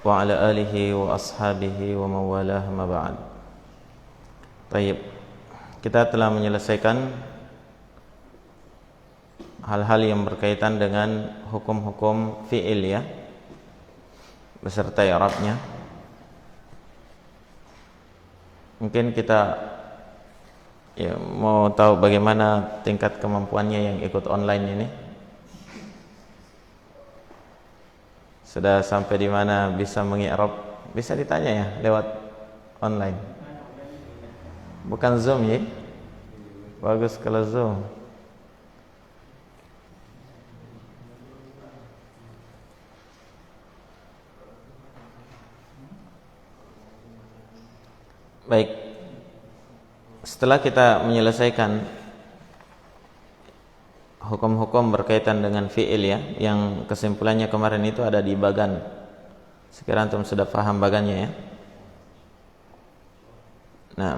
wa ala alihi wa ashabihi wa mawalah ma ba'd. Baik, kita telah menyelesaikan hal-hal yang berkaitan dengan hukum-hukum fi'il ya, beserta i'rabnya. Mungkin kita mau tahu bagaimana tingkat kemampuannya yang ikut online ini. Sudah sampai di mana bisa mengi'rab? Bisa ditanya ya lewat online. Bukan Zoom ya. Bagus kalau Zoom. Baik. Setelah kita menyelesaikan hukum-hukum berkaitan dengan fi'il ya, yang kesimpulannya kemarin itu ada di bagan. Sekarang antum sudah paham bagannya ya. Nah,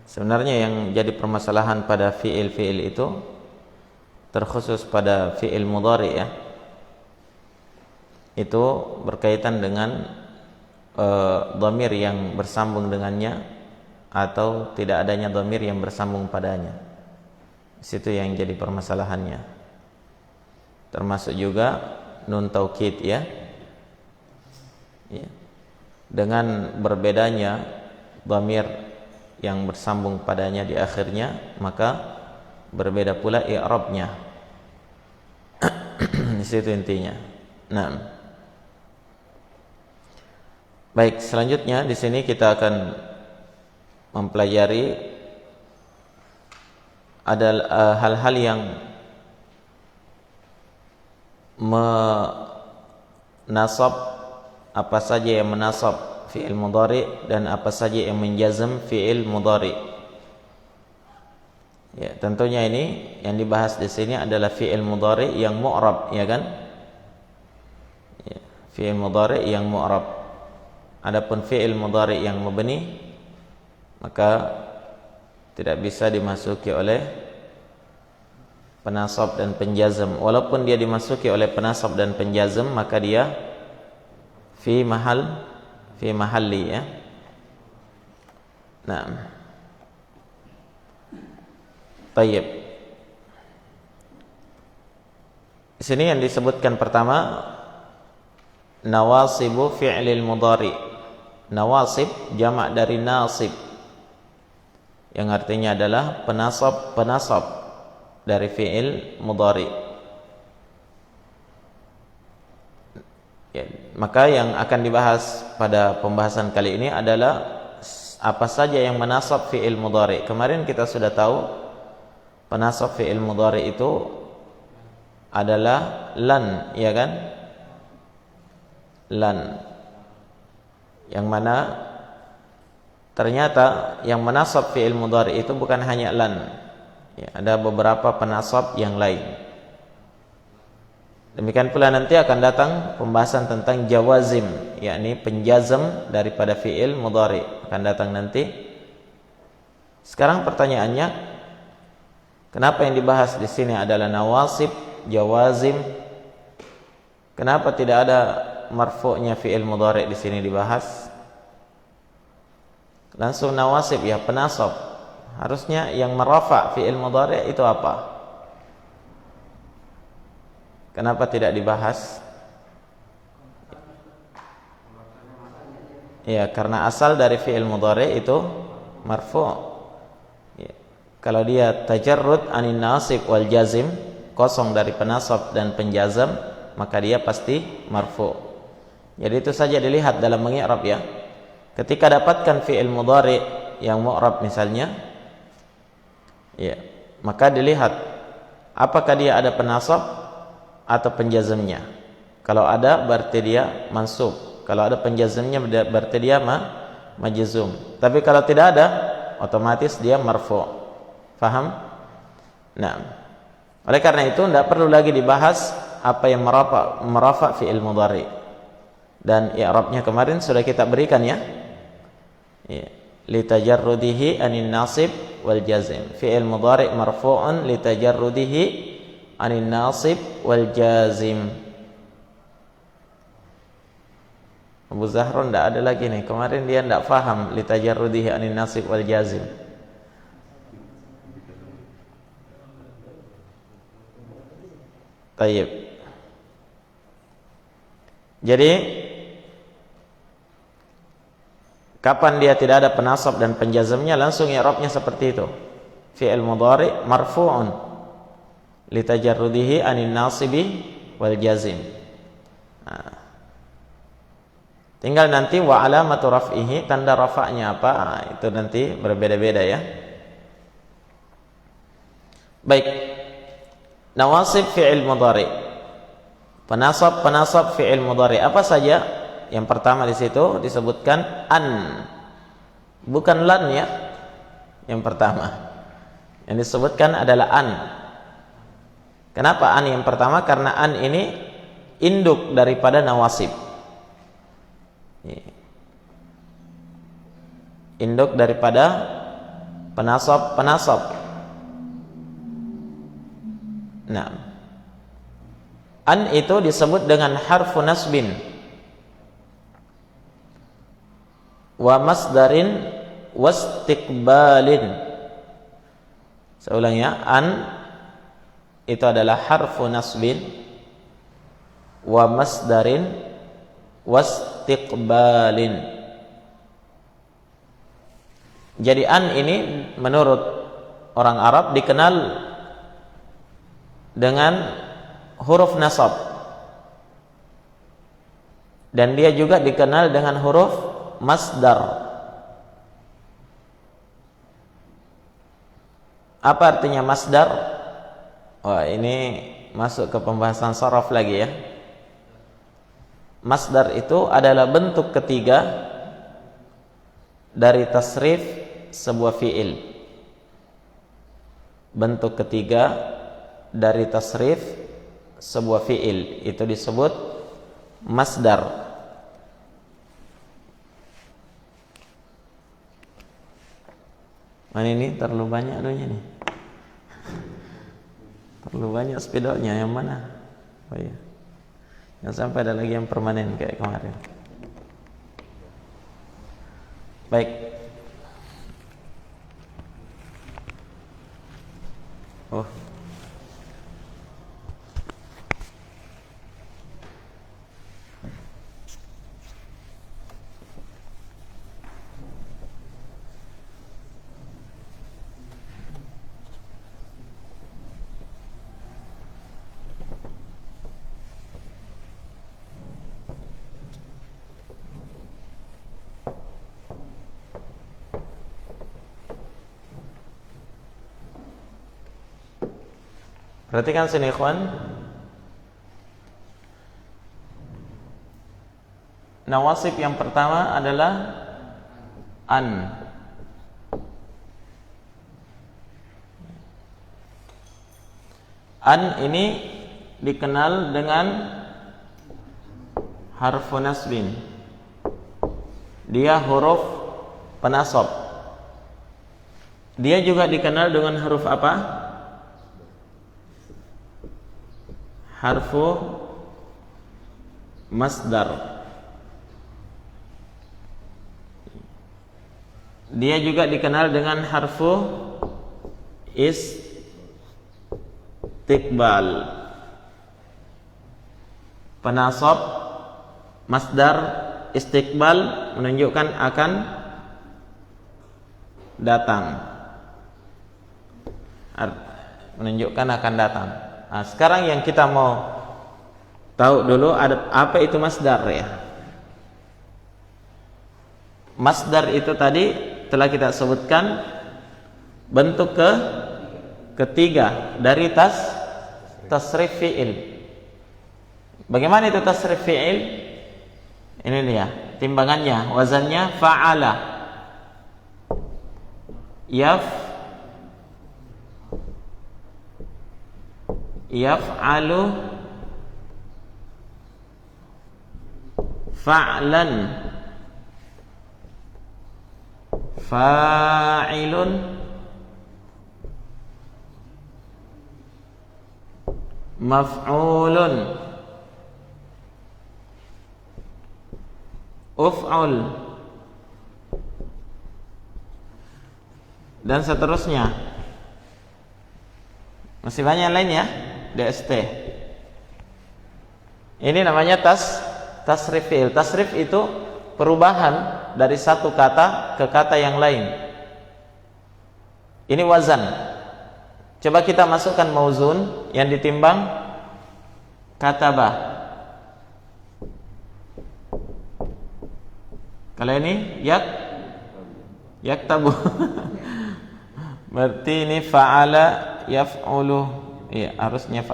sebenarnya yang jadi permasalahan pada fi'il-fi'il itu terkhusus pada fi'il mudhari ya, itu berkaitan dengan dhamir yang bersambung dengannya atau tidak adanya dhamir yang bersambung padanya. Situ yang jadi permasalahannya. Termasuk juga nun taukid ya. Dengan berbedanya dhamir yang bersambung padanya di akhirnya, maka berbeda pula i'rabnya. Di situ intinya. Nah, baik, selanjutnya di sini kita akan mempelajari ada hal-hal yang menasab, apa saja yang menasab fi'il mudhari dan apa saja yang menjazm fi'il mudhari. Ya, tentunya ini yang dibahas di sini adalah fi'il mudhari yang mu'rab, ya kan? Ya, fi'il mudhari yang mu'rab. Adapun fi'il mudhari yang mabni maka tidak bisa dimasuki oleh penasab dan penjazm. Walaupun dia dimasuki oleh penasab dan penjazm, maka dia fi mahalli ya. Nah, tayyib. Di sini yang disebutkan pertama nawasibu fi'lil mudhari. Nawasib jamak dari nasib, yang artinya adalah penasab dari fi'il mudhari. Ya, maka yang akan dibahas pada pembahasan kali ini adalah apa saja yang menasab fi'il mudhari. Kemarin kita sudah tahu penasab fi'il mudhari itu adalah lan, ya kan? Lan. Yang mana ternyata yang menasab fi'il mudhari itu bukan hanya lan ya, ada beberapa penasab yang lain. Demikian pula nanti akan datang pembahasan tentang jawazim, yakni penjazm daripada fi'il mudhari akan datang nanti. Sekarang pertanyaannya, kenapa yang dibahas di sini adalah nawasib, jawazim? Kenapa tidak ada marfu'nya fi'il mudhari di sini dibahas? Langsung nawasib ya, penasab. Harusnya yang merafa fi'il mudhari itu apa? Kenapa tidak dibahas? Ya, karena asal dari fi'il mudhari itu marfu'. Ya. Kalau dia tajarrud anin nasib wal jazim, kosong dari penasab dan penjazam, maka dia pasti marfu'. Jadi itu saja dilihat dalam mengi'rab ya. Ketika dapatkan fi'il mudhari yang mu'rab misalnya, ya, maka dilihat apakah dia ada penasab atau penjazmnya. Kalau ada berarti dia mansub. Kalau ada penjazmnya berarti dia majzum. Tapi kalau tidak ada, otomatis dia marfu'. Faham? Nah, oleh karena itu tidak perlu lagi dibahas apa yang merafa fi'il mudhari. Dan i'rabnya kemarin sudah kita berikan ya. Litajarrudihi anin nasib wal jazim. Fi'il mudhari marfu'un litajarrudihi anin nasib wal jazim. Abu Zahron tidak ada lagi nih. Kemarin dia tidak faham litajarrudihi anin nasib wal jazim. Tayyib. Jadi kapan dia tidak ada penasab dan penjazamnya, langsung i'rabnya seperti itu. Fi'il mudhari marfu'un litajarrudihi anin nasibi wal jazim. Nah, tinggal nanti wa alamatu raf'ihi, tanda rafa'nya apa? Itu nanti berbeda-beda ya. Baik. Nawasib fi'il mudhari. Penasab fi'il mudhari apa saja? Yang pertama di situ disebutkan an. Bukan lan ya. Yang pertama. Yang disebutkan adalah an. Kenapa an yang pertama? Karena an ini induk daripada nawasib. Induk daripada penasab. Nah, an itu disebut dengan harfu nasbin wa masdarin wastiqbalin. Saya ulang ya, an itu adalah harfu nasbin wa masdarin wastiqbalin. Jadi an ini menurut orang Arab dikenal dengan huruf nasab, dan dia juga dikenal dengan huruf masdar. Apa artinya masdar? Wah, ini masuk ke pembahasan sharaf lagi ya. Masdar itu adalah bentuk ketiga dari tasrif sebuah fi'il. Bentuk ketiga dari tasrif sebuah fi'il itu disebut masdar. Mana ini terlalu banyak anunya nih. Terlalu banyak spidolnya, yang mana? Oh iya. Yang sampai ada lagi yang permanen kayak kemarin. Baik. Oh. Perhatikan sini ikhwan. Nawasib yang pertama adalah an. An ini dikenal dengan harfu nasbin. Dia huruf penasab. Dia juga dikenal dengan huruf apa? Harfu masdar. Dia juga dikenal dengan harfu istiqbal. Penasab masdar istiqbal menunjukkan akan datang. Menunjukkan akan datang. Nah, sekarang yang kita mau tahu dulu ada apa itu masdar ya. Masdar itu tadi telah kita sebutkan bentuk ketiga dari tasrif fi'il. Bagaimana itu tasrif fi'il? Ini dia timbangannya, wazannya fa'ala. Yaf'alu fa'lan, fa'ilun maf'ulun. uf'ul, dan seterusnya. Masih banyak lain ya, DST. Ini namanya tasrif fi'il. Tasrif itu perubahan dari satu kata ke kata yang lain. Ini wazan. Coba kita masukkan mauzun yang ditimbang katabah. Kalau ini yaktabu. Berarti ini fa'ala yaf'ulu. Iya, harusnya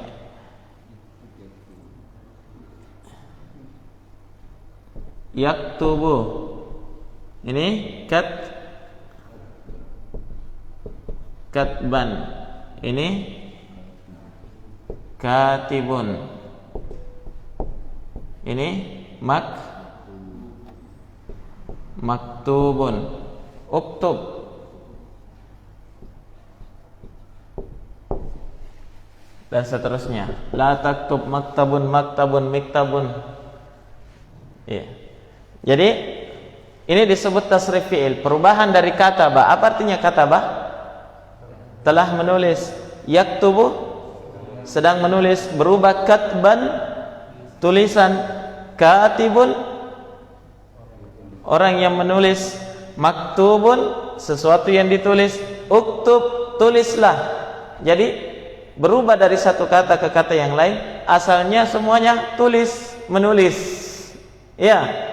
yaktubu. Ini katban. Ini katibun. Ini maktubun. Uktub. Dan seterusnya. La taktub maktabun miktabun. Iya. Jadi ini disebut tasrif fi'il, perubahan dari kataba. Apa artinya kataba? Telah menulis. Yaktubu, sedang menulis, berubah katban, tulisan. Katibun, orang yang menulis. Maktubun, sesuatu yang ditulis. Uktub, tulislah. Jadi berubah dari satu kata ke kata yang lain. Asalnya semuanya tulis, menulis. Ya.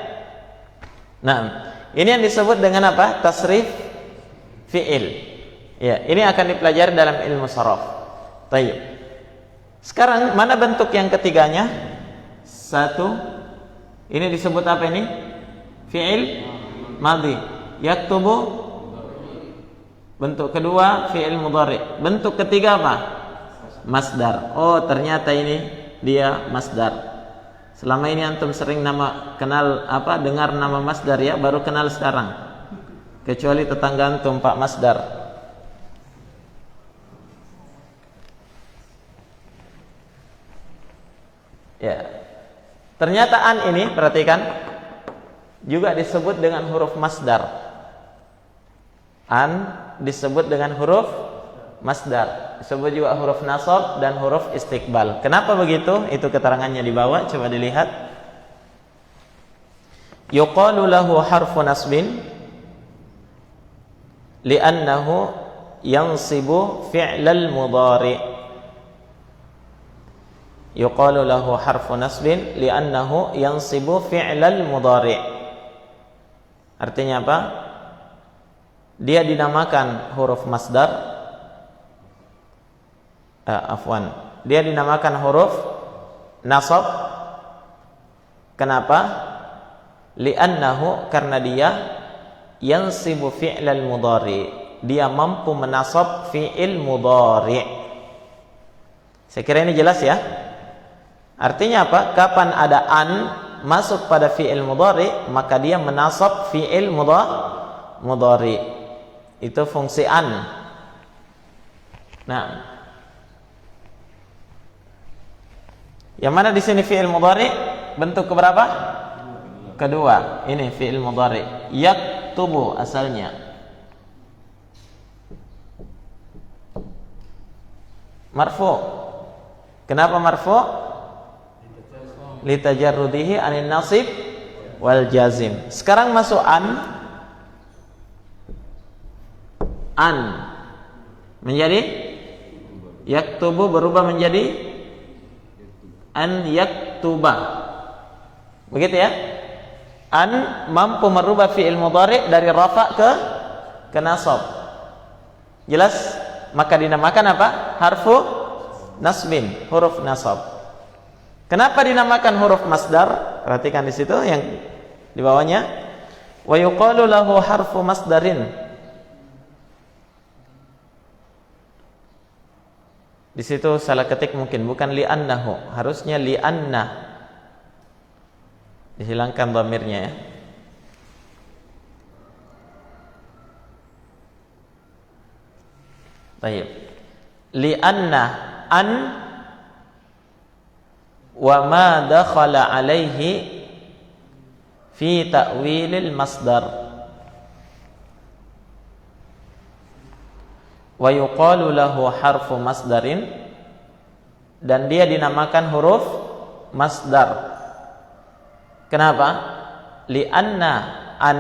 Nah, ini yang disebut dengan apa? Tasrif fi'il. Ya, ini akan dipelajari dalam ilmu sharaf. Tayyib. Sekarang mana bentuk yang ketiganya? Satu. Ini disebut apa ini? Fi'il madhi. Yaktubu. Bentuk kedua fi'il mudhari. Bentuk ketiga apa? Masdar. Oh, ternyata ini dia masdar. Selama ini antum sering dengar nama masdar ya, baru kenal sekarang. Kecuali tetangga antum Pak Masdar. Ya. Ternyata an ini, perhatikan, juga disebut dengan huruf masdar. An disebut dengan huruf masdar, disebut juga huruf nasab dan huruf istiqbal. Kenapa begitu? Itu keterangannya di bawah, coba dilihat. Yuqalu lahu harfu nasbin li'annahu yansibu fi'lal mudhari. Yuqalu lahu harfu nasbin li'annahu yansibu fi'lal mudhari. Artinya apa? Dia dinamakan huruf masdar. Dia dinamakan huruf nasab. Kenapa? Li'annahu, karena dia yansibu fi'lal mudhari. Dia mampu menasab fi'il mudhari. Saya kira ini jelas ya. Artinya apa? Kapan ada an masuk pada fi'il mudhari, maka dia menasab fi'il mudhari. Itu fungsi an. Nah, yang mana di sini fi'il mudhari? Bentuk keberapa? Kedua. Ini fi'il mudhari. Yaktubu asalnya. Marfu. Kenapa marfu? Litajarrudihi anin nasib wal jazim. Sekarang masuk an. An menjadi yaktubu, berubah menjadi an yaktuba. Begitu ya? An mampu merubah fi'il mudhari dari rafa ke nasab. Jelas? Maka dinamakan apa? Harfu nasbin, huruf nasab. Kenapa dinamakan huruf masdar? Perhatikan di situ yang di bawahnya. Wa yuqalu lahu harfu masdarin. Di situ salah ketik mungkin, bukan li'annahu, harusnya li'anna. Dihilangkan dhamirnya ya. Baik. Li'anna an wa ma dakhala alaihi fi ta'wilil masdar. Wa yuqalu lahu harfu masdarin, dan dia dinamakan huruf masdar. Kenapa? Li'anna an,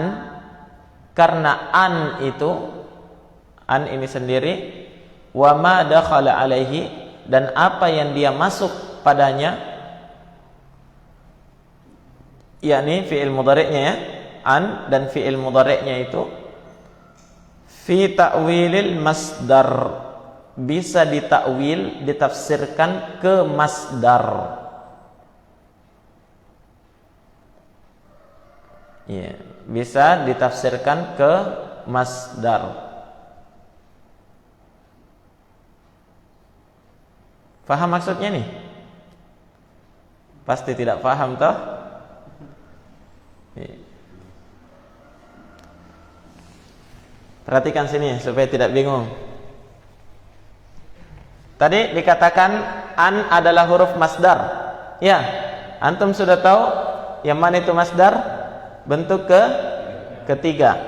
karena an itu, an ini sendiri, wa ma dakhala alaihi, dan apa yang dia masuk padanya, yakni fi'il mudhari'nya ya, an dan fi'il mudhari'nya itu fi ta'wilil masdar, bisa ditakwil, ditafsirkan ke masdar. Ya, bisa ditafsirkan ke masdar. Faham maksudnya nih? Pasti tidak faham toh? Perhatikan sini supaya tidak bingung. Tadi dikatakan an adalah huruf masdar. Ya, antum sudah tahu yang mana itu masdar? Bentuk ketiga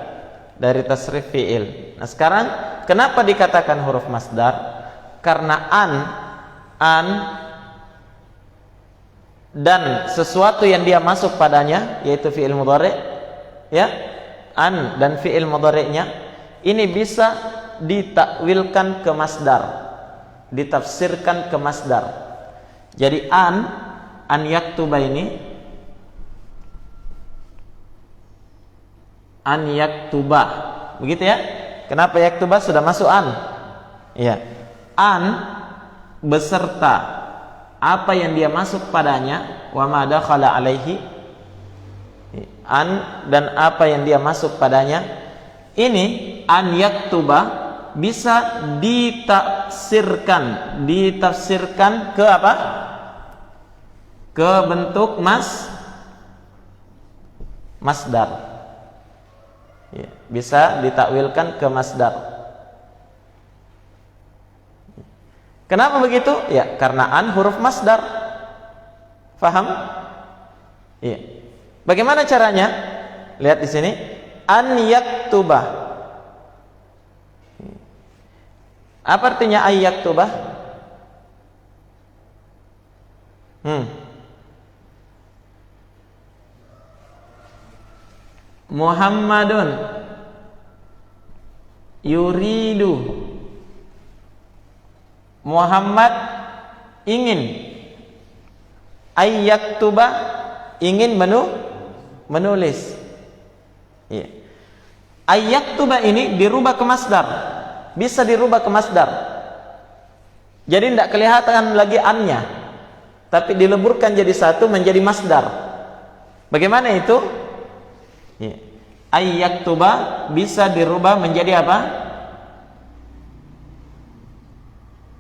dari tasrif fi'il. Nah, sekarang kenapa dikatakan huruf masdar? Karena an dan sesuatu yang dia masuk padanya, yaitu fi'il mudhari', ya, an dan fi'il mudhari'nya ini bisa ditakwilkan ke masdar, ditafsirkan ke masdar. Jadi an yaktuba ini, an yaktuba, begitu ya. Kenapa yaktuba sudah masuk an? Iya. An beserta apa yang dia masuk padanya, wa ma dakhala alaihi, an dan apa yang dia masuk padanya, ini an yaktuba bisa ditafsirkan ke apa? Ke bentuk masdar. Ya, bisa ditakwilkan ke masdar. Kenapa begitu? Ya, karena an huruf masdar. Faham? Iya. Bagaimana caranya? Lihat di sini. An yaktuba. Apa artinya an yaktuba? Muhammadun yuridu. Muhammad ingin. Ay yaktuba, ingin menulis. Iya. Ay yaktuba ini dirubah ke masdar. Bisa dirubah ke masdar. Jadi tidak kelihatan lagi annya, tapi dileburkan jadi satu menjadi masdar. Bagaimana itu? Ya. Ay yaktuba bisa dirubah menjadi apa?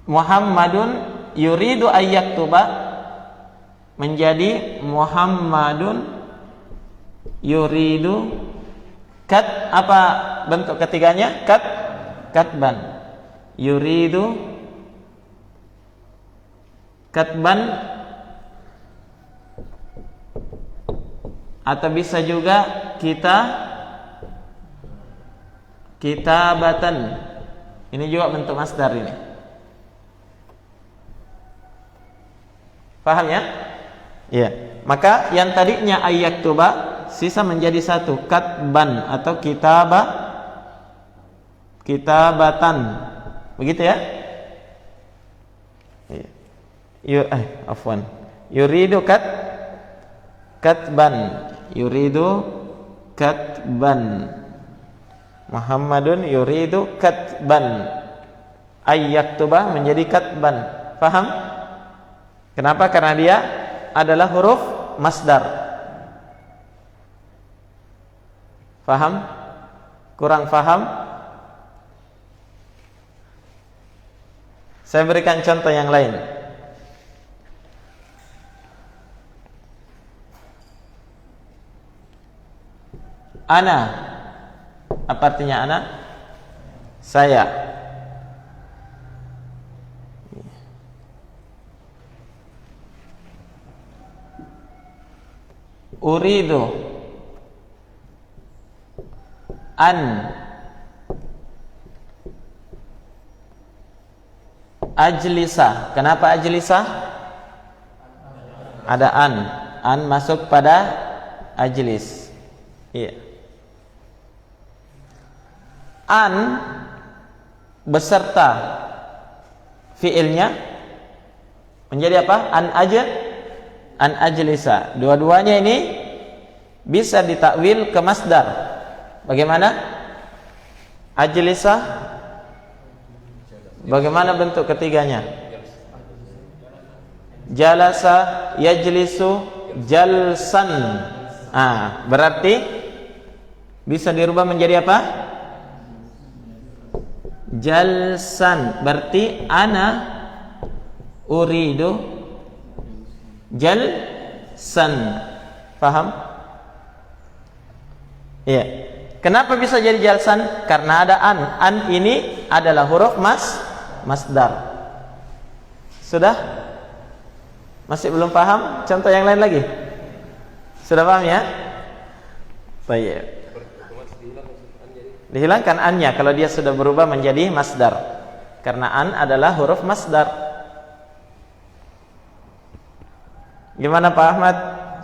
Muhammadun yuridu ay yaktuba menjadi Muhammadun yuridu apa bentuk ketiganya? Katban. Yuridu katban, atau bisa juga kitabatan. Ini juga bentuk masdar ini. Paham ya? Iya. Maka yang tadinya ayyaktuba sisa menjadi satu, katban atau kitabatan. Begitu ya? Iya. Afwan. Yuridu katban. Yuridu katban. Muhammadun yuridu katban. Ayyaktuba menjadi katban. Paham? Kenapa? Karena dia adalah huruf masdar. Faham? Kurang faham? Saya berikan contoh yang lain. Ana. Apa artinya ana? Saya. Uridu. An ajlisa. Kenapa ajlisa? Ada an. An masuk pada ajlis. Iya. An beserta fiilnya menjadi apa? An ajlisa. Dua-duanya ini bisa ditakwil ke masdar. Bagaimana? Ajlisa. Bagaimana bentuk ketiganya? Jalasa, yajlisu, jalsan. Berarti bisa dirubah menjadi apa? Jalsan. Berarti ana uridu jalsan. Paham? Iya. Kenapa bisa jadi jalsan? Karena ada an. An ini adalah huruf masdar. Sudah? Masih belum paham? Contoh yang lain lagi? Sudah paham ya? Baik. Dihilangkan an-nya kalau dia sudah berubah menjadi masdar. Karena an adalah huruf masdar. Gimana Pak Ahmad?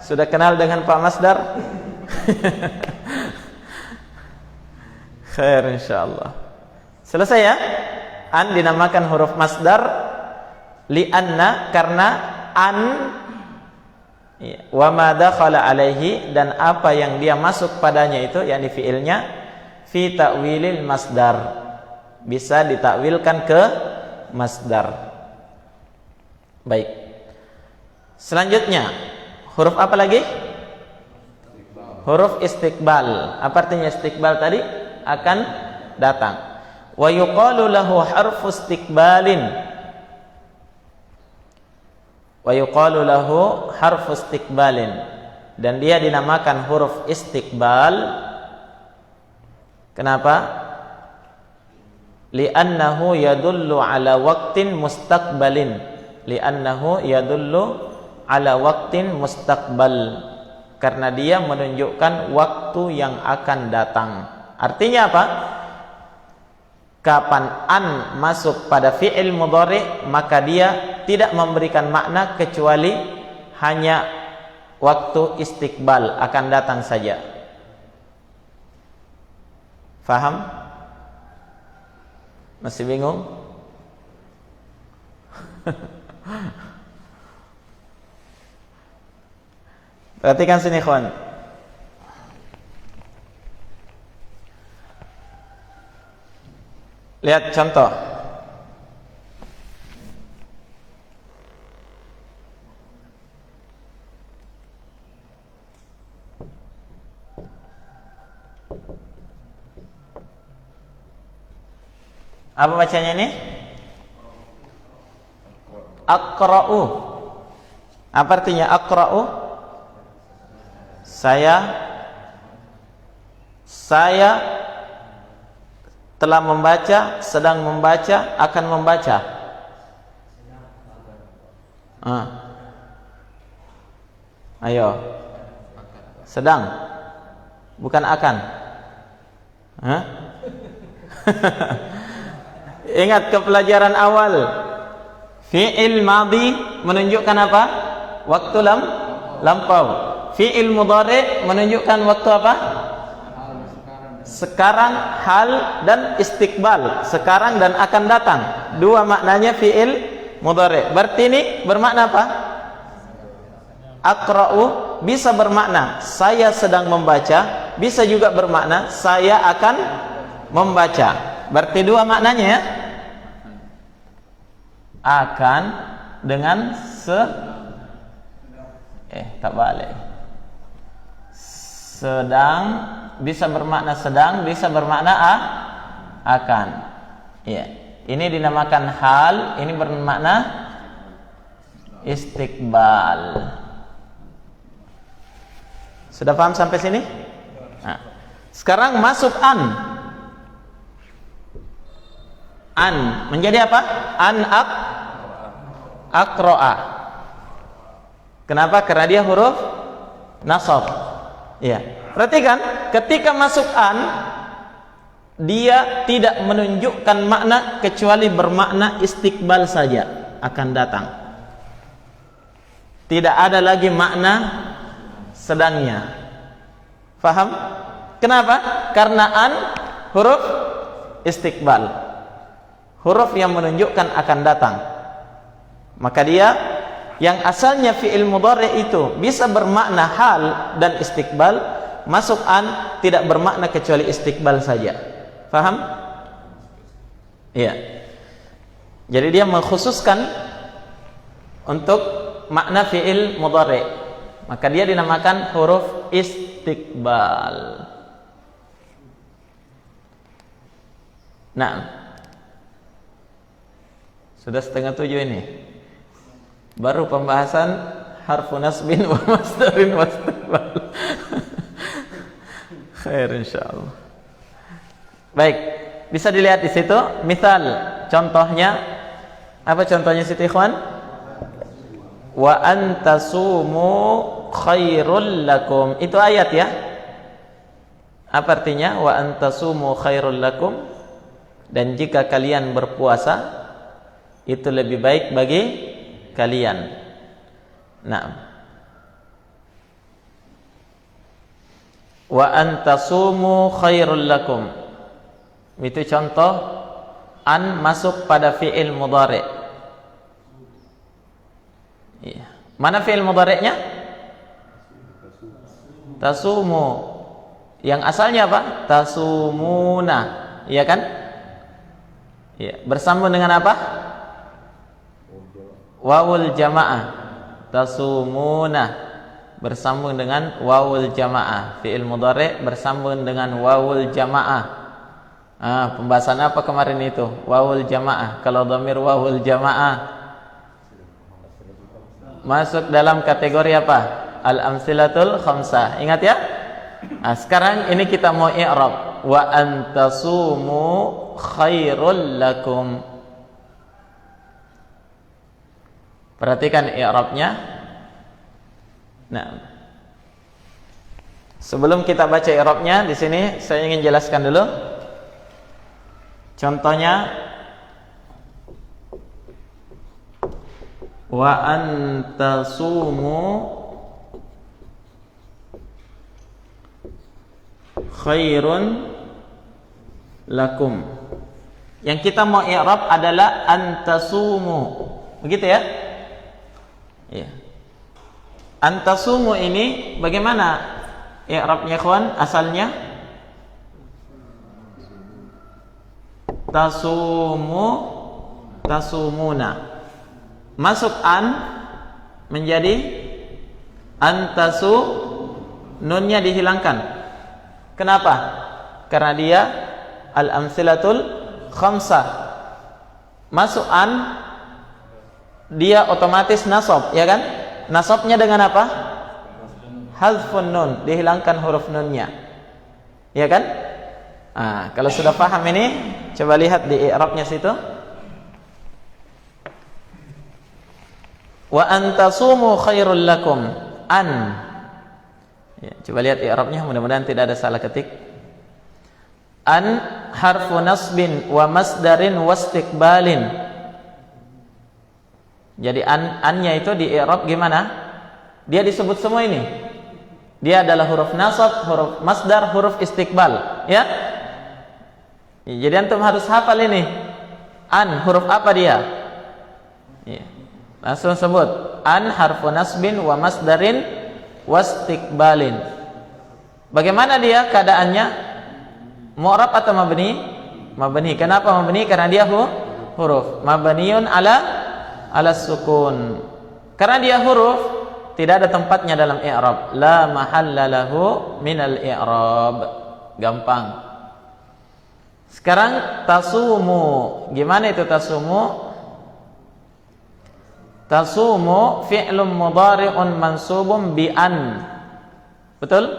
Sudah kenal dengan Pak Masdar? Khair insyaallah. Selesai ya? An dinamakan huruf masdar li'anna karena an wa ma dakhala alaihi dan apa yang dia masuk padanya itu yakni fiilnya fi ta'wilil masdar bisa ditakwilkan ke masdar. Baik. Selanjutnya huruf apa lagi? Huruf istiqbal. Apa artinya istiqbal tadi? Akan datang. Wa yuqalu lahu harfu istiqbalin. Wa yuqalu lahu harfu istiqbalin. Dan dia dinamakan huruf istiqbal. Kenapa? Li'annahu yadullu ala waqtin mustaqbalin. Li'annahu yadullu ala waqtin mustaqbal. Karena dia menunjukkan waktu yang akan datang. Artinya apa? Kapan an masuk pada fi'il mudhari, maka dia tidak memberikan makna kecuali hanya waktu istiqbal akan datang saja. Faham? Masih bingung? Perhatikan sini ikhwan. Lihat contoh. Apa bacanya ini? Aqra'u. Apa artinya aqra'u? Saya telah membaca, sedang membaca, akan membaca. Ayo. Sedang. Bukan akan. Ingat ke pelajaran awal. Fi'il madhi menunjukkan apa? Waktu lampau. Fi'il mudhari menunjukkan waktu apa? Sekarang, hal, dan istiqbal. Sekarang dan akan datang. Dua maknanya fi'il mudhari. Berarti ini bermakna apa? Aqra'u bisa bermakna saya sedang membaca, bisa juga bermakna saya akan membaca. Berarti dua maknanya ya. Akan dengan tak balik. Sedang bisa bermakna sedang, bisa bermakna akan. Ya. Ini dinamakan hal, ini bermakna istiqbal. Sudah paham sampai sini? Nah, sekarang masuk an. An menjadi apa? An aqra'a. Kenapa? Karena dia huruf nasab. Iya. Perhatikan, ketika masuk an, dia tidak menunjukkan makna kecuali bermakna istiqbal saja, akan datang. Tidak ada lagi makna sedangnya. Faham? Kenapa? Karena an huruf istiqbal, huruf yang menunjukkan akan datang. Maka dia yang asalnya fi'il mudhari itu bisa bermakna hal dan istiqbal, masuk an tidak bermakna kecuali istiqbal saja. Faham? Iya. Jadi dia mengkhususkan untuk makna fi'il mudhari, maka dia dinamakan huruf istiqbal. Nah, sudah 6:30 ini. Baru pembahasan harfu nasbin wa masdarin wa istiqbal. Khair insyaallah. Baik, bisa dilihat di situ misal contohnya. Apa contohnya situ ikhwan? Wa antasumu khairul lakum. Itu ayat ya. Apa artinya? Wa antasumu khairul lakum. Dan jika kalian berpuasa itu lebih baik bagi kalian. Nah, wa antasumu khairul lakum, itu contoh an masuk pada fi'il mudhari. Iya. Mana fi'il mudhari'nya? Tasumu. Yang asalnya apa? Tasumuna, iya kan? Iya. Bersambung dengan apa? Wawul jamaah. Tasumuna bersambung dengan wawul jamaah. Fi'il mudhari bersambung dengan wawul jamaah. Pembahasan apa kemarin itu? Wawul jamaah. Kalau dhamir wawul jamaah masuk dalam kategori apa? Al-amsilatul khamsah. Ingat ya? Sekarang ini kita mau i'rab. Wa antasumu khairul lakum. Perhatikan i'rabnya. Nah, sebelum kita baca i'rabnya, di sini saya ingin jelaskan dulu. Contohnya, wa antasumu khairun lakum. Yang kita mau i'rab adalah antasumu. Begitu ya? Iya. Antasumu ini bagaimana i'rabnya kawan? Asalnya tasumu, tasumuna. Masuk an menjadi antasu, nunnya dihilangkan. Kenapa? Karena dia al-amsilatul khamsah. Masuk an, dia otomatis nasab, ya kan? Nasabnya dengan apa? Hazfun nun, dihilangkan huruf nunnya, ya kan? Kalau sudah paham ini, coba lihat di i'rabnya situ. Wa antasumu khairul lakum. An. Ya, coba lihat i'rabnya, mudah-mudahan tidak ada salah ketik. An harfu nasbin wa masdarin wastiqbalin. Jadi an-nya itu di i'rab gimana? Dia disebut semua ini. Dia adalah huruf nasab, huruf masdar, huruf istiqbal, ya? Jadi antum harus hafal ini. An huruf apa dia? Ya. Langsung sebut. An harfu nasbin wa masdarin wastiqbalin. Bagaimana dia keadaannya? Mu'rab atau mabni? Mabni. Kenapa mabni? Karena dia huruf. Mabniun ala sukun. Karena dia huruf, tidak ada tempatnya dalam i'rab. La mahalla lahu minal i'rab. Gampang. Sekarang tasumu. Gimana itu tasumu? Tasumu fi'lun mudhari'un mansubun bi an. Betul?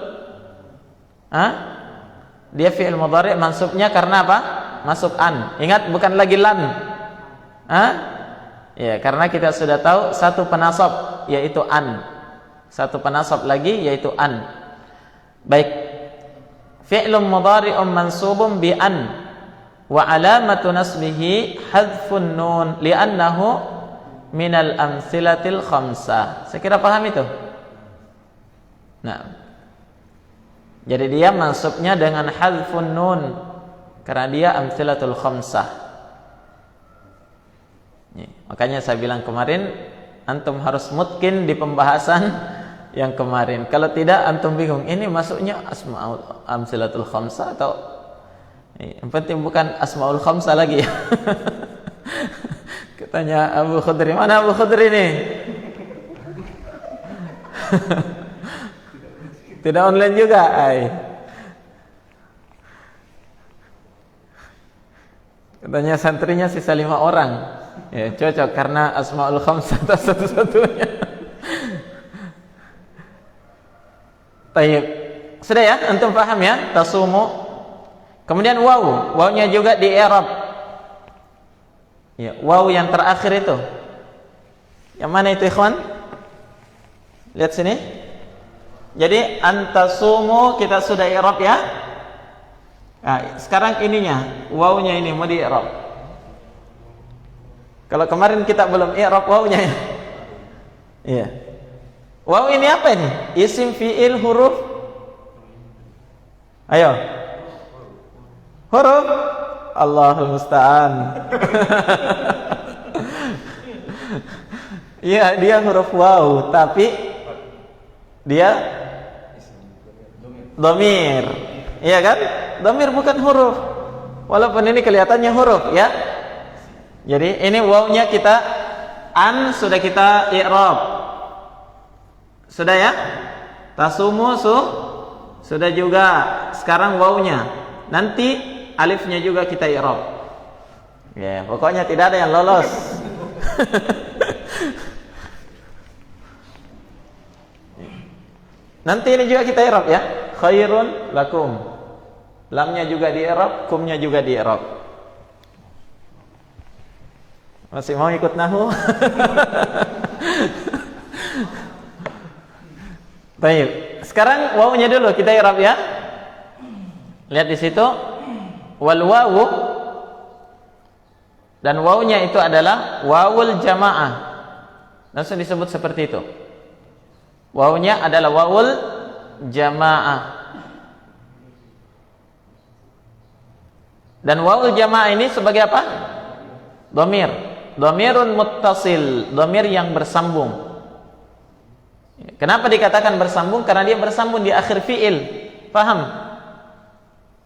Dia fi'il mudhari' mansubnya karena apa? Masuk an. Ingat, bukan lagi lan. Ya, karena kita sudah tahu satu penasab yaitu an. Satu penasab lagi yaitu an. Baik. fi'lun mudhari'un mansubun bi an wa alamatu nasbihi hadfun nun li'annahu minal amsilatil khamsah. Saya kira paham itu. Nah, jadi dia mansubnya dengan hadfun nun karena dia amsilatul khamsah. Makanya saya bilang kemarin, antum harus mutkin di pembahasan yang kemarin. Kalau tidak antum bingung, ini masuknya asmaul amsilatul khamsah atau yang penting bukan asmaul khamsah lagi. Katanya Abu Khudri, mana Abu Khudri ini? Tidak online juga, Katanya santrinya sisa 5 orang. Ya, cocok karena asmaul khamsah satu-satunya. Tayyib. Sudah ya, antum paham ya? Tasumu. Kemudian waw, wawnya juga di i'rab. Ya, waw yang terakhir itu. Yang mana itu, ikhwan? Lihat sini. Jadi antasumu kita sudah i'rab ya. Nah, sekarang ininya, wawnya ini mau di i'rab. Kalau kemarin kita belum i'rab wawnya ya. Iya. Waw ini apa ini? Isim, fi'il, huruf? Ayo. Huruf? Allahul musta'an. Iya, dia huruf waw, tapi dia dhamir. Iya kan? Dhamir bukan huruf. Walaupun ini kelihatannya huruf ya. Jadi ini wawnya kita an sudah kita i'rab. Sudah ya? Tasumu sudah juga. Sekarang wawnya. Nanti alifnya juga kita i'rab. Ya, pokoknya tidak ada yang lolos. Nanti ini juga kita i'rab ya. Khairun lakum. Lamnya juga di i'rab, kumnya juga di i'rab. Masih mau ikut nahwu? Baik. Sekarang wawunya dulu kita i'rab ya. Lihat di situ. Wal wawu, dan wawunya itu adalah wawul jamaah. Langsung disebut seperti itu. Wawunya adalah wawul jamaah. Dan wawul jamaah ini sebagai apa? Dhamir. Dhamirun muttasil, dhamir yang bersambung. Kenapa dikatakan bersambung? Karena dia bersambung di akhir fi'il. Paham?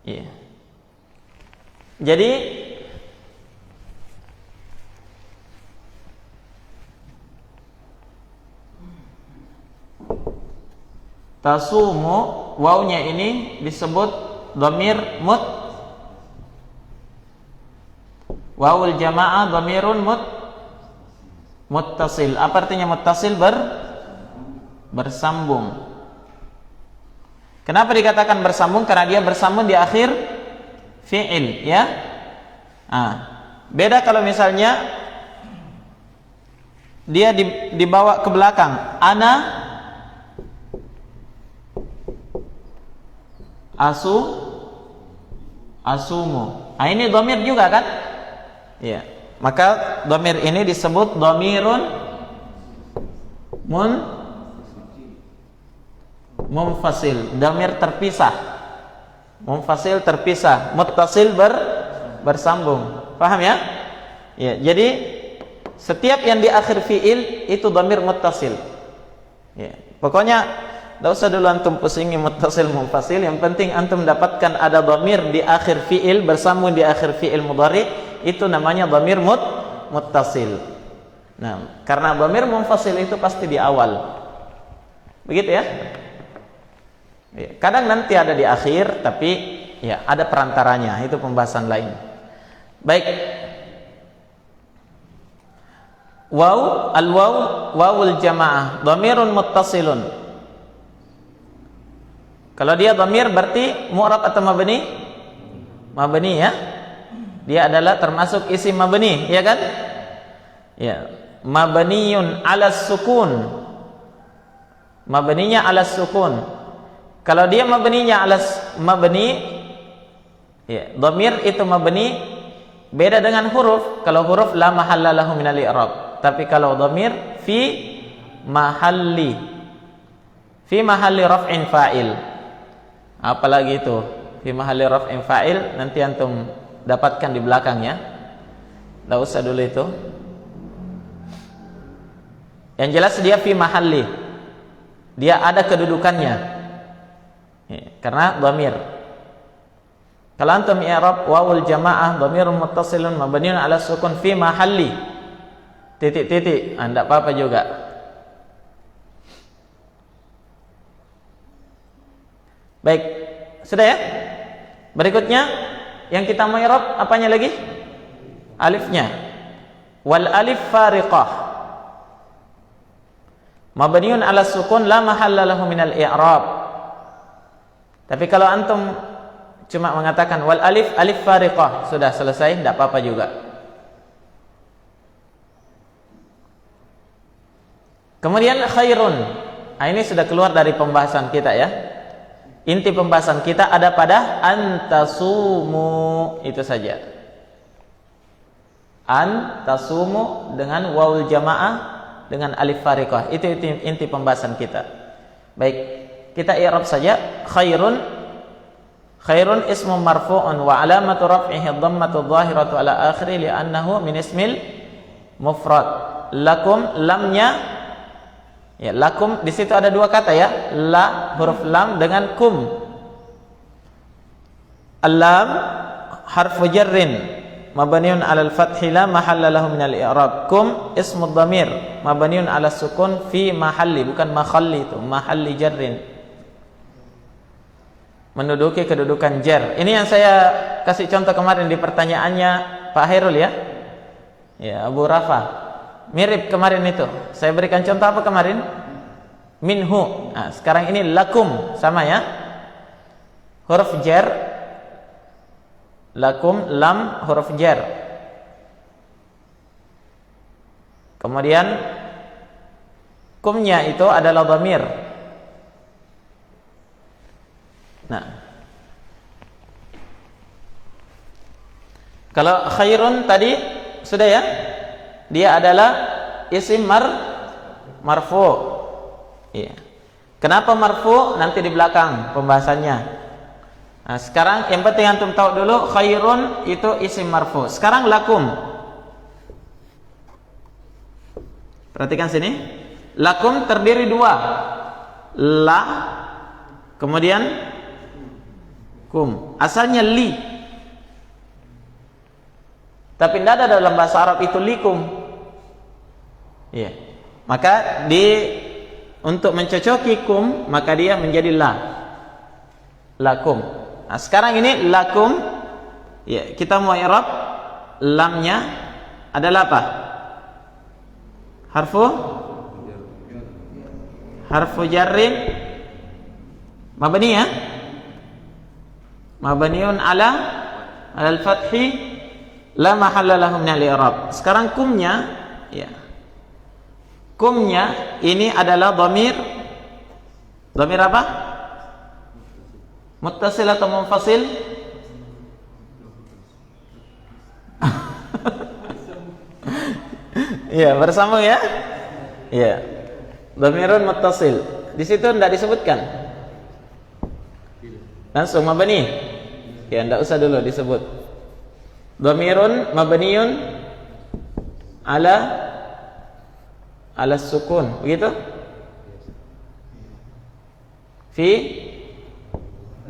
Iya. Jadi tasumu, wawnya ini disebut dhamir wawul jamaah dhamirun muttasil. Apa artinya muttasil? Bersambung. Kenapa dikatakan bersambung? Karena dia bersambung di akhir fi'il ya. Beda kalau misalnya dia dibawa ke belakang. Ana asumu. Ini dhamir juga kan? Ya. Maka dhamir ini disebut dhamirun munfasil, dhamir terpisah. Munfasil terpisah, muttasil bersambung. Paham ya? Ya, jadi setiap yang di akhir fi'il itu dhamir muttasil. Ya, pokoknya enggak usah dulu antum pusingi muttasil munfasil, yang penting antum dapatkan ada dhamir di akhir fi'il bersambung di akhir fi'il mudhari, itu namanya dhamir muttasil. Nah, karena dhamir munfasil itu pasti di awal. Begitu ya? Kadang nanti ada di akhir, tapi ya ada perantaranya, itu pembahasan lain. Baik. Waw, al-waw, wawul jamaah, dhamirun muttasilun. Kalau dia dhamir berarti mu'rab atau mabni? Mabni ya. Dia adalah termasuk isim mabni, ya kan? Ya, mabniyun 'alas sukun. Mabninya 'alas sukun. Kalau dia mabninya alas mabni, ya, dhamir itu mabni beda dengan huruf. Kalau huruf la mahalla lahu minal i'rab. Tapi kalau dhamir mahalli raf'in fa'il. Apalagi itu fi mahalli raf'in fa'il, nanti antum dapatkan di belakangnya. Enggak usah dulu itu. Yang jelas dia fi mahalli. Dia ada kedudukannya. Ya, karena dhamir. Kalau antum i'rab wawul jamaah dhamirun muttasilun mabniun 'ala sukun fi mahalli titik-titik, enggak apa-apa juga. Baik, sudah ya? Berikutnya yang kita mau i'rab apanya lagi? Alifnya. Wal alif fariqah mabniun 'ala sukun la mahalla lahu minal i'rab. Tapi kalau antum cuma mengatakan wal alif fariqah, sudah selesai, tidak apa-apa juga. Kemudian khairun. Nah, ini sudah keluar dari pembahasan kita ya. Inti pembahasan kita ada pada antasumu, itu saja. Antasumu dengan wawul jamaah dengan alif fariqah. Itu inti pembahasan kita. Baik, kita i'rab saja. Khairun ismu marfu'un wa alamatu raf'ihi dhammatu dhahiratu ala akhiri li'annahu min ismil mufrad. Lakum, lamnya ya, lakum di situ ada dua kata ya, la huruf lam dengan kum. Al-lam harfu jarrin mabniun 'ala al-fathi la mahalla lahu min al-i'rab. Kum ismu dhamir mabniun 'ala sukun fi mahalli, bukan mahalli, itu mahalli jarrin, menduduki kedudukan jar. Ini yang saya kasih contoh kemarin di pertanyaannya Pak Hairul ya. Ya, Abu Rafa. Mirip kemarin itu. Saya berikan contoh apa kemarin? Minhu. Nah, sekarang ini lakum, sama ya. Huruf jar. Lakum, lam, huruf jar. Kemudian kumnya itu adalah dhamir. Nah, kalau khairun tadi sudah ya, dia adalah isim marfu. Iya. Kenapa marfu? Nanti di belakang pembahasannya. Nah, sekarang yang penting antum tahu dulu khairun itu isim marfu. Sekarang lakum. Perhatikan sini. Lakum terdiri dua. La, kemudian kum. Asalnya li, tapi tidak ada dalam bahasa Arab itu likum. Iya. Maka untuk mencocoki kum, maka dia menjadi la. Lakum. Nah, sekarang ini lakum. Ya, kita mau i'rab lamnya adalah apa? Harfu jarrin mabni ya. Mabniun 'ala al-fathi la mahalla lahu min al-i'rab. Sekarang kumnya ya. Kumnya ini adalah dhamir. Dhamir apa? Muttasil atau munfasil? Iya, bersambung ya. Iya. Dhamirun muttasil. Di situ tidak disebutkan. Langsung mabni. Ya, tidak usah dulu disebut. Dhamirun mabniun ala sukun, begitu? Fi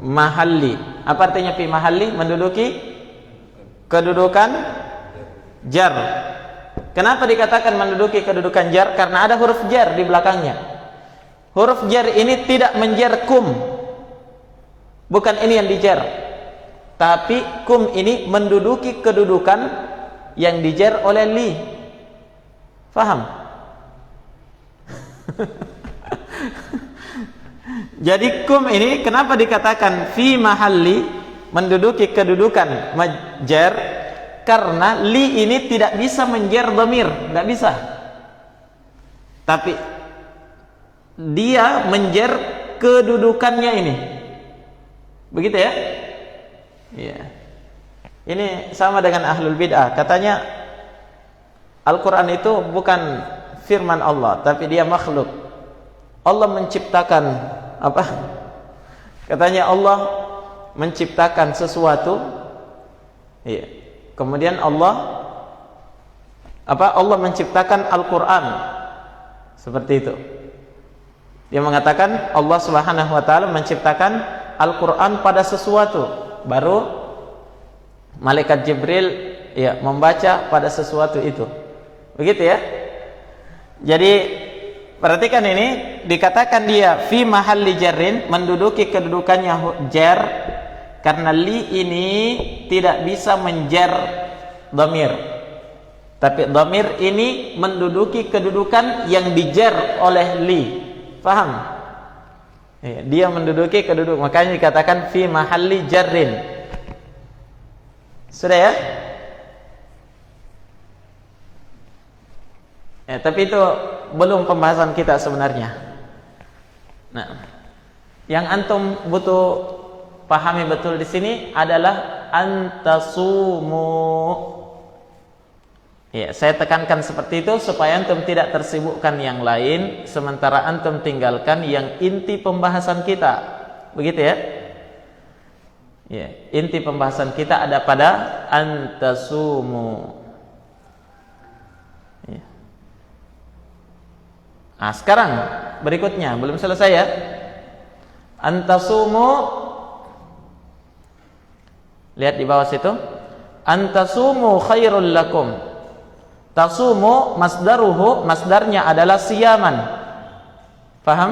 mahalli. Apa artinya fi mahalli? Menduduki kedudukan jar. Kenapa dikatakan menduduki kedudukan jar? Karena ada huruf jar di belakangnya. Huruf jar ini tidak menjar kum. Bukan ini yang dijar. Tapi kum ini menduduki kedudukan yang dijar oleh li. Faham? Jadi kum ini kenapa dikatakan fi mahalli, menduduki kedudukan jar? Karena li ini tidak bisa menjar dhamir, tidak bisa. Tapi dia menjar kedudukannya ini. Begitu ya? Iya. Ini sama dengan ahlul bid'ah. Katanya Al-Quran itu bukan firman Allah, tapi dia makhluk. Allah menciptakan apa? Katanya Allah menciptakan sesuatu. Iya. Kemudian Allah menciptakan Al-Quran. Seperti itu. Dia mengatakan Allah Subhanahu wa taala menciptakan Al-Quran pada sesuatu, baru malaikat Jibril ya membaca pada sesuatu itu. Begitu ya. Jadi perhatikan ini, dikatakan dia fi mahalli jarrin, menduduki kedudukannya jar, karena li ini tidak bisa menjar dhamir. Tapi dhamir ini menduduki kedudukan yang dijar oleh li. Paham? Ya, dia menduduki kedudukan, makanya dikatakan fi mahalli jarrin. Sudah ya? Ya, tapi itu belum pembahasan kita sebenarnya. Nah, yang antum butuh pahami betul di sini adalah antasumu. Ya, saya tekankan seperti itu supaya antum tidak tersibukkan yang lain, sementara antum tinggalkan yang inti pembahasan kita. Begitu ya? Ya, inti pembahasan kita ada pada antasumu. Ya. Nah, sekarang berikutnya belum selesai ya. Antasumu, lihat di bawah situ. Antasumu khairul lakum. Tasumu masdaruhu, masdarnya adalah siyaman. Paham?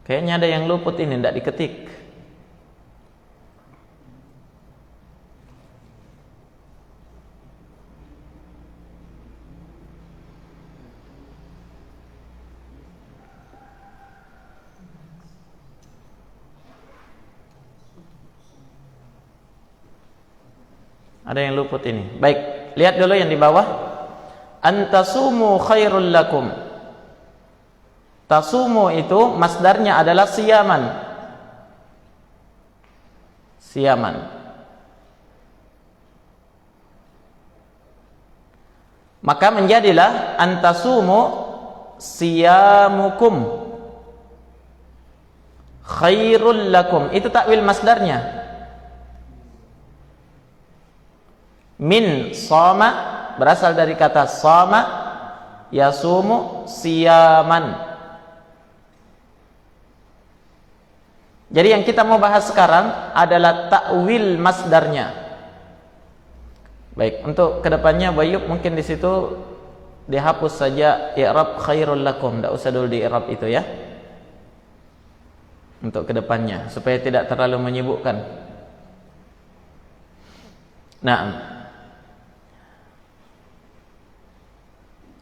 Kayaknya ada yang luput ini, tidak diketik. Ada yang luput ini. Baik, lihat dulu yang di bawah. Antasumu khairul lakum. Tasumu itu masdarnya adalah siyaman. Siyaman. Maka menjadilah antasumu siyamukum khairul lakum. Itu takwil masdarnya. Min soma berasal dari kata soma, yasumu siyaman. Jadi yang kita mau bahas sekarang adalah takwil masdarnya. Baik, untuk kedepannya Bayub mungkin di situ dihapus saja i'rab khairul lakum, tidak usah dulu di i'rab itu ya. Untuk kedepannya supaya tidak terlalu menyibukkan. Nah,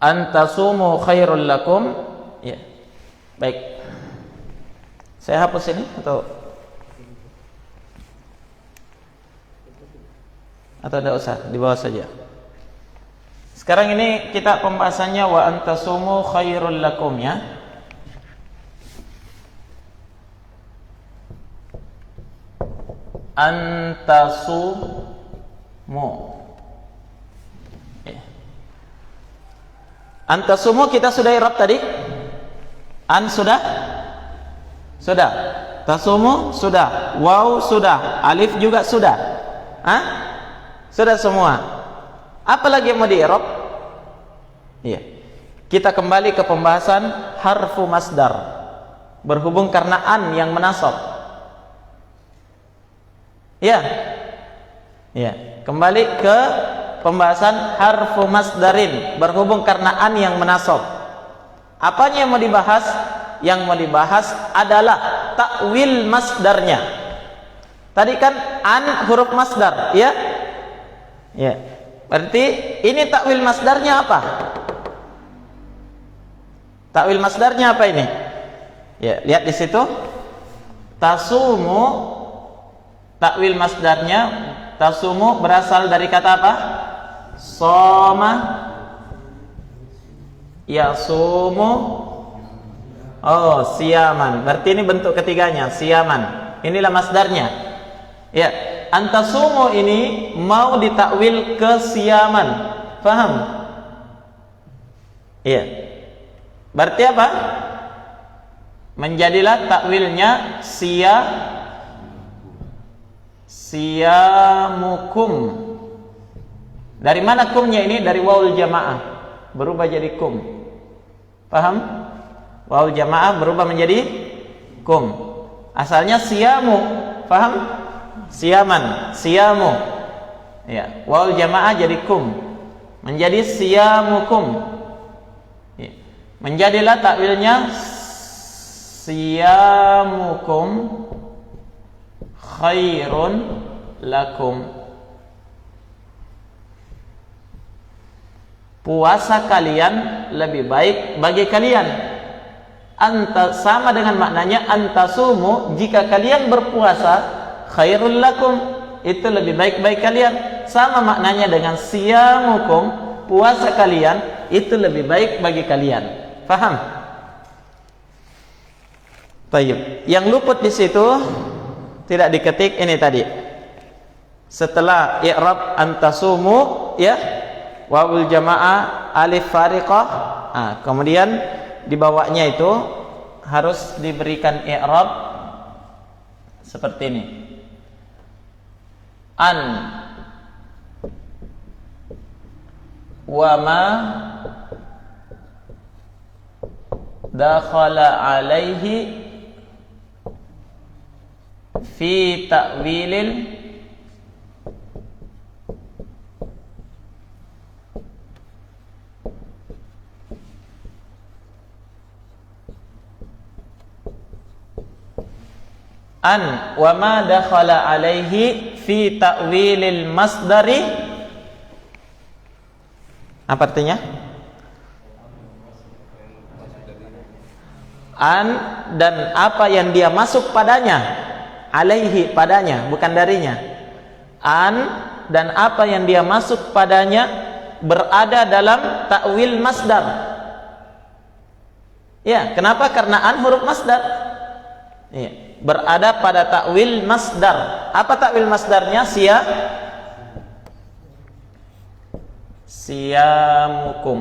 antasumu khairul lakum. Ya. Baik. Saya hapus ini atau tidak usah, di bawah saja. Sekarang ini kita pembahasannya wa antasumu khairul lakum ya. Antasumu. Antasumu kita sudah i'rab tadi. An sudah? Sudah. Tasumu sudah. Waw sudah. Alif juga sudah. Hah? Sudah semua. Apa lagi yang mau di-i'rab? Iya. Kita kembali ke pembahasan harfu masdar. Berhubung karena an yang menasab. Ya. Ya, kembali ke pembahasan harfu masdarin, berhubung karena an yang menasab. Apanya yang mau dibahas? Yang mau dibahas adalah takwil masdarnya. Tadi kan an huruf masdar, ya? Ya. Berarti ini takwil masdarnya apa? Takwil masdarnya apa ini? Ya, lihat di situ. Tasumu, takwil masdarnya tasumu berasal dari kata apa? Soma, yasumu, Oh, siyaman. Berarti ini bentuk ketiganya, siyaman. Inilah masdarnya. Ya, antasumu ini mau ditakwil ke siyaman. Paham? Iya. Berarti apa? Menjadilah takwilnya siyamukum. Dari mana kumnya ini? Dari wawul jamaah. Berubah jadi kum. Paham? Wawul jamaah berubah menjadi kum. Asalnya siyamu. Paham? Siyaman, siyamu. Ya, wawul jamaah jadi kum. Menjadi siyamukum. Ya. Menjadilah takwilnya siyamukum khairun lakum. Puasa kalian lebih baik bagi kalian. Sama dengan maknanya antasumu, jika kalian berpuasa khairul lakum, itu lebih baik bagi kalian. Sama maknanya dengan siyamukum, puasa kalian itu lebih baik bagi kalian. Paham? Baik. Yang luput di situ tidak diketik ini tadi. Setelah i'rab antasumu, ya, wawul jamaah alif fariqah. Nah, kemudian di bawahnya itu harus diberikan i'rab seperti ini. An wa ma dakhala alaihi fi ta'wilil an wa ma dakhala alaihi fi ta'wilil masdari. Apa artinya? An dan apa yang dia masuk padanya, alaihi padanya, bukan darinya. An dan apa yang dia masuk padanya berada dalam ta'wil masdar. Ya, kenapa? Karena an huruf masdar. Ya, berada pada ta'wil masdar. Apa ta'wil masdarnya? Siyamukum.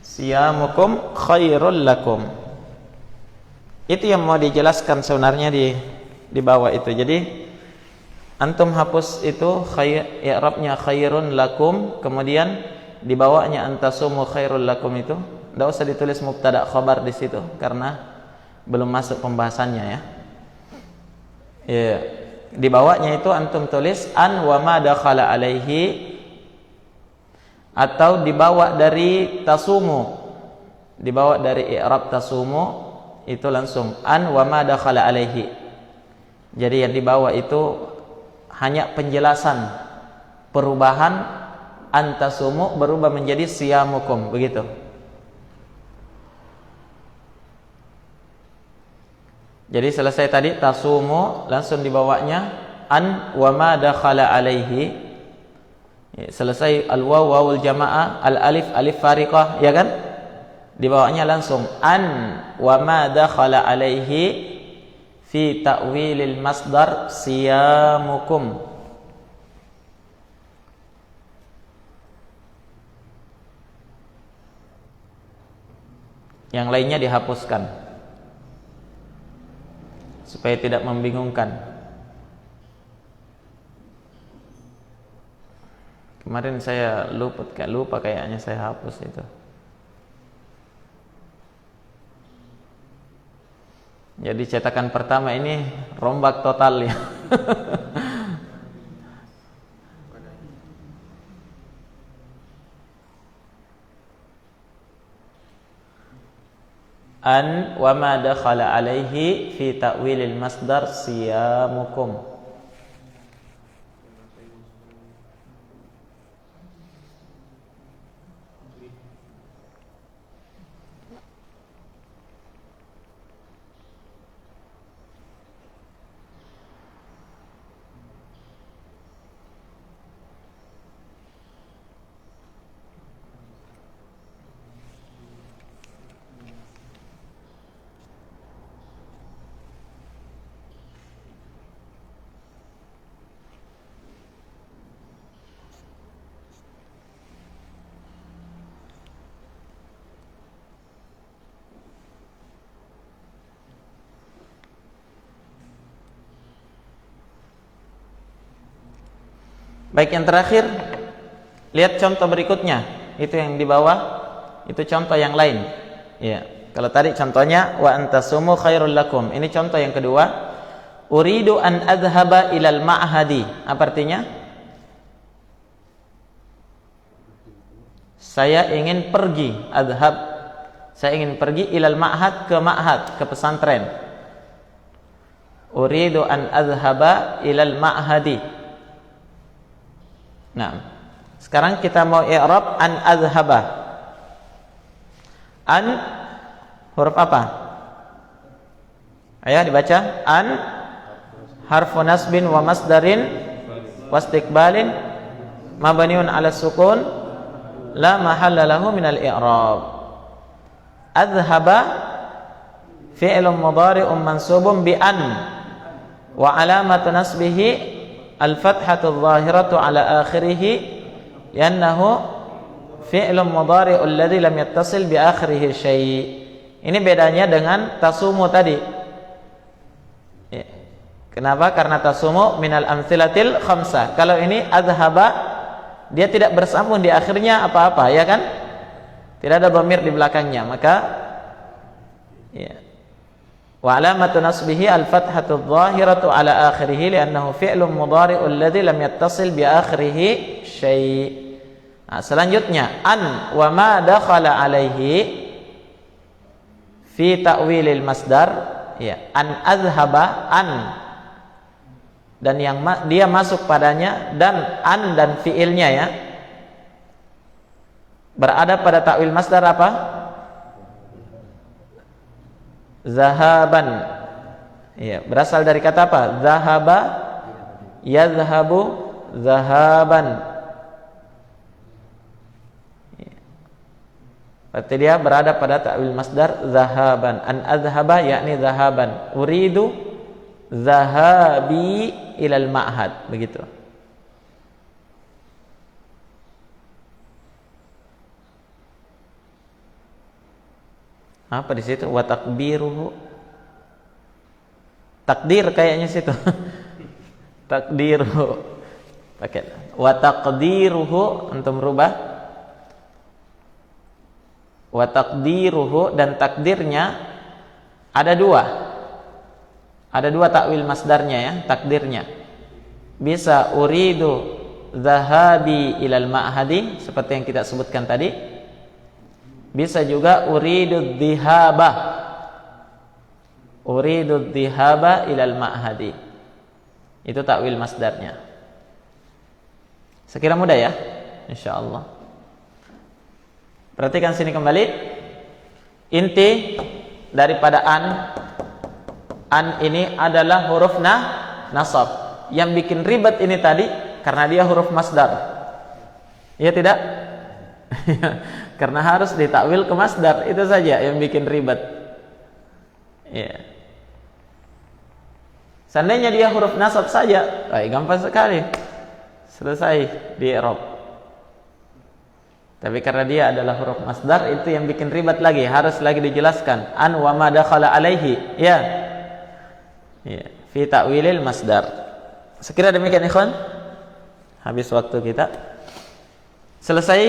Siyamukum khairul lakum. Itu yang mau dijelaskan sebenarnya di bawah itu. Jadi antum hapus itu i'rabnya khairun lakum, kemudian di bawahnya antasumu khairul lakum itu. Tidak usah ditulis mubtada khabar di situ karena belum masuk pembahasannya, ya. Ya. Di bawahnya itu antum tulis an wa ma dakhala alaihi, atau dibawa dari tasumu, dibawa dari i'rab tasumu itu langsung an wa ma dakhala alaihi. Jadi yang dibawa itu hanya penjelasan perubahan antasumu berubah menjadi siyamukum, begitu. Jadi selesai tadi tasumu, langsung dibawanya an wa ma dakhala alaihi. Selesai al-waw wawul jamaah, al-alif alif fariqah, ya kan? Dibawanya langsung an wa ma dakhala alaihi fi ta'wilil masdar siyamukum. Yang lainnya dihapuskan supaya tidak membingungkan. Kemarin saya lupa kayaknya saya hapus itu. Jadi cetakan pertama ini rombak total, ya. An wa ma dakhala alaihi fi ta'wilil masdar siyamukum. Baik, yang terakhir, lihat contoh berikutnya. Itu yang di bawah, itu contoh yang lain. Ya. Kalau tadi contohnya wa antasumu khairul lakum. Ini contoh yang kedua. Uridu an adhhaba ilal ma'hadi. Apa artinya? Saya ingin pergi, adhab. Saya ingin pergi ilal ma'had, ke pesantren. Uridu an adhhaba ilal ma'hadi. Nah, sekarang kita mau i'rab an adhhaba. An huruf apa? Ayo dibaca. An harfu nasbin wa masdarin wastiqbalin mabniun ala sukun la mahalla lahu minal i'rab. Adhhaba fi'lun mudhari'un mansubun bi an wa alamatu nasbihi al-fathatu adh-dhahiratu ala akhirih li'annahu fi'lun mudhari'un alladhi lam yattasil bi akhirih syai'. Ini bedanya dengan tasumu tadi. Ya. Kenapa? Karena tasumu minal amtsilatil khamsah. Kalau ini adhhaba, dia tidak bersambung di akhirnya apa-apa, ya kan? Tidak ada dhamir di belakangnya, maka ya. Wa alamatu nasbihi al-fathatu adh-dhahiratu ala akhirih li'annahu fi'lun mudhari'un alladhi lam yattasil bi akhirih syai'. Nah, selanjutnya an wa ma dakhala alaihi fi ta'wilil masdar, ya, an azhaba, an, dan yang dia masuk padanya, dan an dan fiilnya, ya, berada pada ta'wil masdar apa? Zahaban, ya, berasal dari kata apa? Zahaba, yazhabu, zahaban. Berarti dia berada pada ta'wil masdar zahaban. An azhaba yakni zahaban. Uridu zahabi ilal ma'had. Begitu. Apa di situ? Wa takbiruhu. Takdir kayaknya situ. Takdiruhu. Pakai wa taqdiruhu antum rubah. Wa taqdiruhu, dan takdirnya ada dua. Ada dua takwil masdarnya, ya, takdirnya. Bisa uridu zahabi ilal ma'hadi seperti yang kita sebutkan tadi. Bisa juga uridu dhihaba. Uridu dhihaba ilal ma'hadi. Itu takwil masdarnya. Sekira mudah, ya? Insyaallah. Perhatikan sini kembali. Inti daripada an ini adalah huruf nasab. Yang bikin ribet ini tadi karena dia huruf masdar. Iya tidak? Karena harus ditakwil ke masdar, itu saja yang bikin ribet. Ya. Seandainya dia huruf nasab saja, gampang sekali. Selesai di i'rab. Tapi karena dia adalah huruf masdar, itu yang bikin ribet lagi, harus lagi dijelaskan. An wa ma dakhala alaihi, ya. Ya, fi ta'wilil masdar. Sekira demikian, ikhwan. Habis waktu kita. Selesai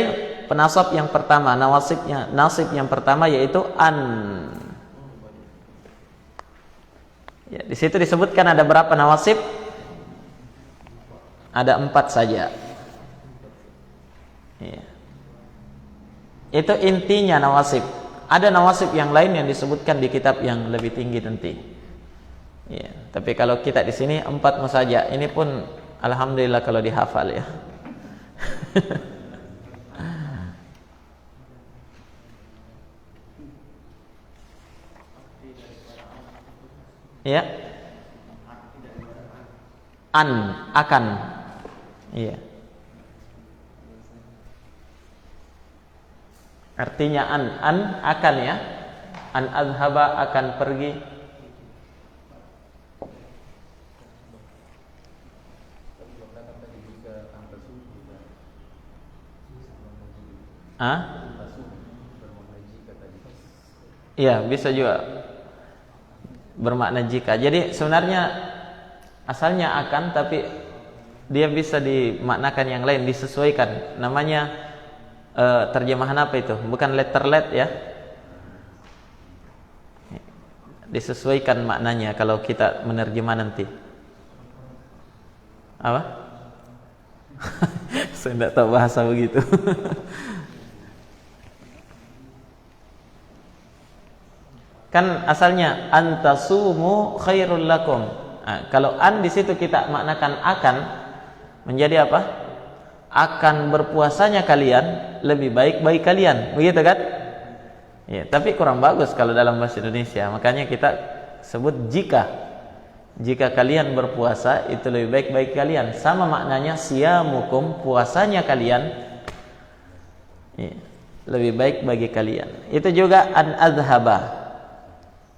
penasab yang pertama, nasib yang pertama yaitu an. Ya, di situ disebutkan ada berapa nawasib? Ada 4 saja. Ya. Itu intinya nawasib. Ada nawasib yang lain yang disebutkan di kitab yang lebih tinggi nanti. Ya, tapi kalau kita di sini 4 saja. Ini pun alhamdulillah kalau dihafal, ya. Ya. An, akan. Iya. Artinya an akan, ya. An azhaba akan pergi. Iya, bisa juga bermakna jika. Jadi sebenarnya asalnya akan, tapi dia bisa dimaknakan yang lain, disesuaikan. Namanya terjemahan apa itu? Bukan letterlet ya. Disesuaikan maknanya kalau kita menerjemah nanti. Apa? Saya tidak tahu bahasa begitu. Kan asalnya antasumu khairul lakum. Nah, kalau an di situ kita maknakan akan, menjadi apa? Akan berpuasanya kalian lebih baik bagi kalian, begitu kan? Ya, tapi kurang bagus kalau dalam bahasa Indonesia. Makanya kita sebut jika kalian berpuasa itu lebih baik bagi kalian. Sama maknanya siyamukum, puasanya kalian lebih baik bagi kalian. Itu juga an adhaba.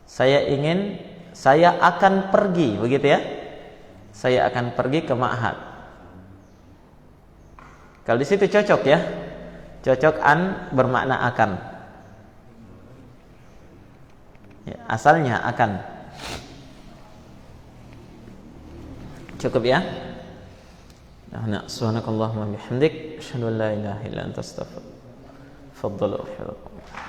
Saya akan pergi, begitu ya? Saya akan pergi ke ma'had. Kalau di situ cocok ya. Cocok an bermakna akan. Ya, asalnya akan. Cukup ya? Nah, subhanakallahumma bihamdik, asyhadu an la ilaha illa anta astaghfiruka wa atubu ilaik.